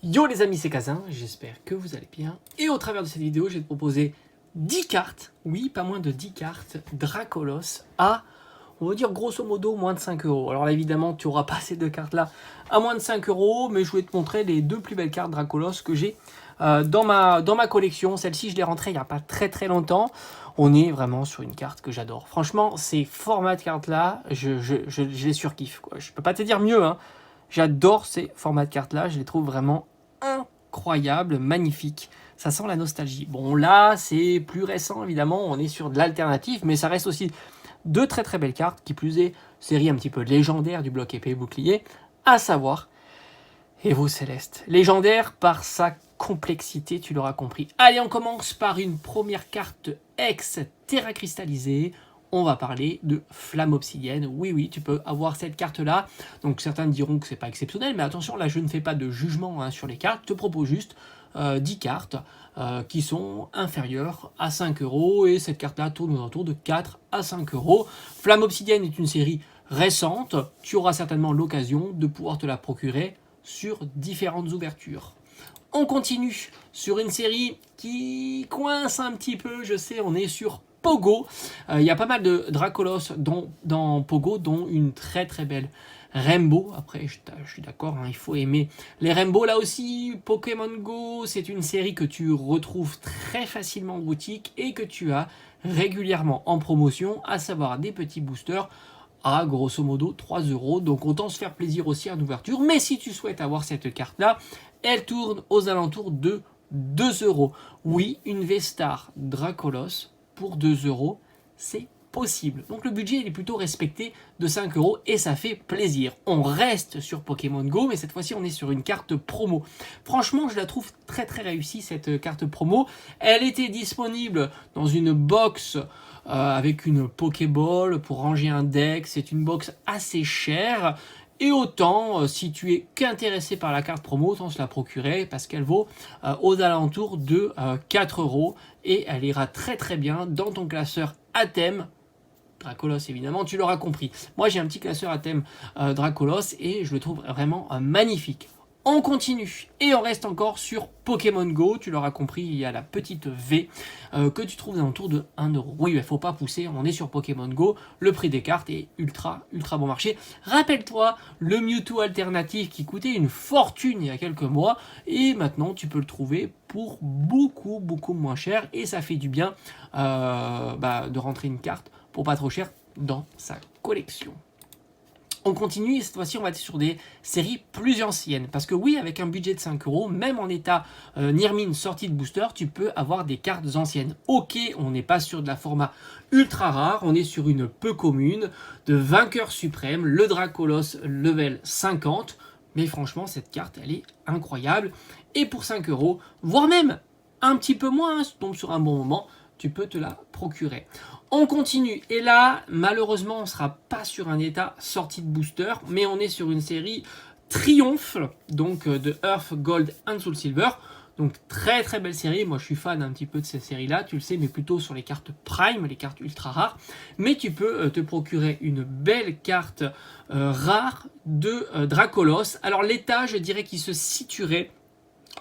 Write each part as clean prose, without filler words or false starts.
Yo les amis, c'est Kazin, j'espère que vous allez bien. Et au travers de cette vidéo, je vais te proposer 10 cartes, oui, pas moins de 10 cartes Dracolos à, on va dire grosso modo, moins de 5 euros. Alors là, évidemment, tu n'auras pas ces deux cartes-là à moins de 5 euros, mais je vais te montrer les deux plus belles cartes Dracolos que j'ai dans ma collection. Celle-ci, je l'ai rentrée il n'y a pas très longtemps. On est vraiment sur une carte que j'adore. Franchement, ces formats de cartes-là, je les surkiffe, quoi. Je peux pas te dire mieux, hein. J'adore ces formats de cartes-là, je les trouve vraiment incroyables, magnifiques. Ça sent la nostalgie. Bon, là, c'est plus récent, évidemment, on est sur de l'alternative, mais ça reste aussi de très belles cartes, qui plus est, série un petit peu légendaire du bloc épée et bouclier, à savoir Evo Céleste. Légendaire par sa complexité, tu l'auras compris. Allez, on commence par une première carte ex-terra cristallisée. On va parler de Flamme Obsidienne. Oui, tu peux avoir cette carte-là. Donc certains diront que c'est pas exceptionnel, mais attention, là je ne fais pas de jugement sur les cartes. Je te propose juste 10 cartes qui sont inférieures à 5 euros. Et cette carte-là tourne autour de 4 à 5 euros. Flamme Obsidienne est une série récente. Tu auras certainement l'occasion de pouvoir te la procurer sur différentes ouvertures. On continue sur une série qui coince un petit peu, je sais, on est sur Pogo. Il y a pas mal de Dracolos dans Pogo, dont une très belle Rainbow. Après, je suis d'accord, hein, il faut aimer les Rainbow. Là aussi, Pokémon Go, c'est une série que tu retrouves très facilement en boutique et que tu as régulièrement en promotion, à savoir des petits boosters à grosso modo 3 euros. Donc autant se faire plaisir aussi en ouverture. Mais si tu souhaites avoir cette carte-là, elle tourne aux alentours de 2 euros. Oui, une V-Star Dracolos pour 2 euros, c'est possible. Donc le budget il est plutôt respecté de 5 euros et ça fait plaisir. On reste sur Pokémon Go, mais cette fois-ci on est sur une carte promo. Franchement, je la trouve très réussie cette carte promo. Elle était disponible dans une box avec une Pokéball pour ranger un deck. C'est une box assez chère. Et autant, si tu es qu'intéressé par la carte promo, autant se la procurer parce qu'elle vaut aux alentours de 4 euros et elle ira très bien dans ton classeur à thème. Dracolos, évidemment, tu l'auras compris. Moi, j'ai un petit classeur à thème Dracolos et je le trouve vraiment magnifique. On continue et on reste encore sur Pokémon Go. Tu l'auras compris, il y a la petite V que tu trouves autour de 1 euro. Oui, il ne faut pas pousser, on est sur Pokémon Go. Le prix des cartes est ultra bon marché. Rappelle-toi, le Mewtwo alternatif qui coûtait une fortune il y a quelques mois. Et maintenant, tu peux le trouver pour beaucoup moins cher. Et ça fait du bien de rentrer une carte pour pas trop cher dans sa collection. On continue et cette fois-ci on va être sur des séries plus anciennes. Parce que oui, avec un budget de 5 euros, même en état Nirmin sortie de booster, tu peux avoir des cartes anciennes. Ok, on n'est pas sur de la format ultra rare, on est sur une peu commune de vainqueur suprême, le Dracolos level 50. Mais franchement, cette carte, elle est incroyable. Et pour 5 euros, voire même un petit peu moins, si tu tombes sur un bon moment, tu peux te la procurer. On continue, et là, malheureusement, on ne sera pas sur un état sortie de booster, mais on est sur une série Triomphe, donc de Earth, Gold and Soul Silver. Donc très belle série, moi je suis fan un petit peu de cette série-là, tu le sais, mais plutôt sur les cartes Prime, les cartes ultra rares. Mais tu peux te procurer une belle carte rare de Dracolos. Alors l'état, je dirais qu'il se situerait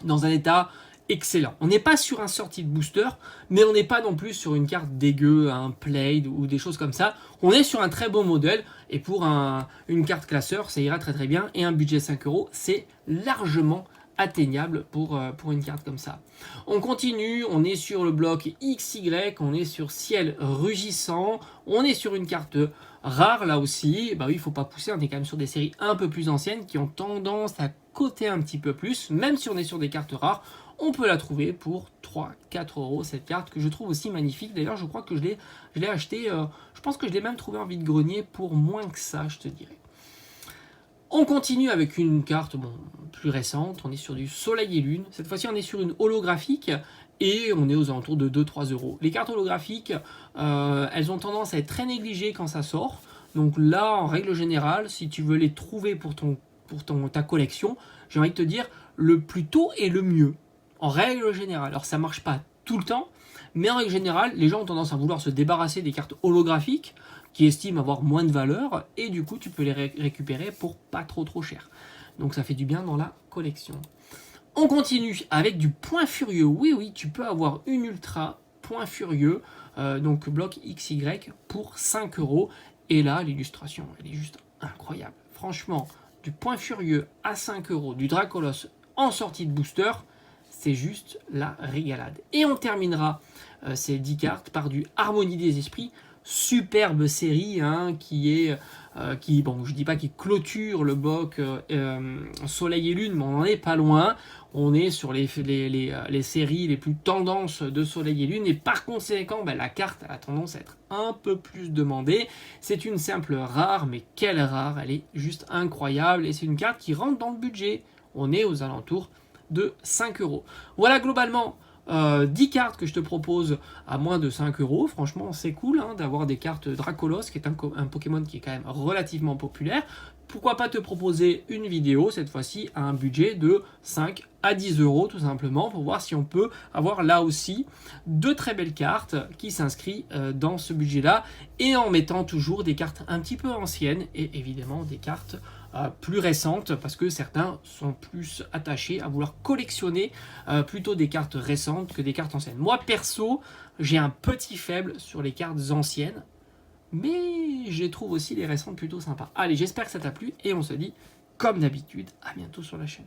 dans un état excellent. On n'est pas sur un sortie de booster, mais on n'est pas non plus sur une carte dégueu, un Played ou des choses comme ça. On est sur un très bon modèle et pour une carte classeur, ça ira très bien. Et un budget 5 euros, c'est largement atteignable pour une carte comme ça. On continue, on est sur le bloc XY, on est sur Ciel Rugissant, on est sur une carte rare là aussi. Bah oui, il faut pas pousser, on est quand même sur des séries un peu plus anciennes qui ont tendance à coter un petit peu plus, même si on est sur des cartes rares. On peut la trouver pour 3-4 euros, cette carte que je trouve aussi magnifique. D'ailleurs, je crois que je l'ai acheté, je pense que je l'ai même trouvé en vide-grenier pour moins que ça, je te dirais. On continue avec une carte plus récente, on est sur du Soleil et Lune. Cette fois-ci, on est sur une holographique et on est aux alentours de 2-3 euros. Les cartes holographiques, elles ont tendance à être très négligées quand ça sort. Donc là, en règle générale, si tu veux les trouver pour ta collection, j'ai envie de te dire, le plus tôt est le mieux. En règle générale. Alors ça marche pas tout le temps, mais en règle générale, les gens ont tendance à vouloir se débarrasser des cartes holographiques qui estiment avoir moins de valeur et du coup tu peux les récupérer pour pas trop cher. Donc ça fait du bien dans la collection. On continue avec du Point Furieux. Oui, oui, tu peux avoir une Ultra Point Furieux, donc bloc XY pour 5 euros. Et là, l'illustration, elle est juste incroyable. Franchement, du Point Furieux à 5 euros, du Dracolos en sortie de booster, c'est juste la régalade. Et on terminera ces 10 cartes par du Harmonie des Esprits, superbe série hein, bon, je dis pas qui clôture le bloc Soleil et Lune, mais on n'en est pas loin. On est sur les séries les plus tendances de Soleil et Lune, et par conséquent, ben, la carte a tendance à être un peu plus demandée. C'est une simple rare, mais quelle rare, elle est juste incroyable, et c'est une carte qui rentre dans le budget. On est aux alentours de 5 euros. Voilà globalement 10 cartes que je te propose à moins de 5 euros. Franchement, c'est cool hein, d'avoir des cartes Dracolos, qui est un Pokémon qui est quand même relativement populaire. Pourquoi pas te proposer une vidéo, cette fois-ci, à un budget de 5 à 10 euros, tout simplement, pour voir si on peut avoir là aussi de très belles cartes qui s'inscrivent dans ce budget-là, et en mettant toujours des cartes un petit peu anciennes, et évidemment des cartes plus récentes, parce que certains sont plus attachés à vouloir collectionner plutôt des cartes récentes que des cartes anciennes. Moi, perso, j'ai un petit faible sur les cartes anciennes, mais je trouve aussi les récentes plutôt sympas. Allez, j'espère que ça t'a plu, et on se dit, comme d'habitude, à bientôt sur la chaîne.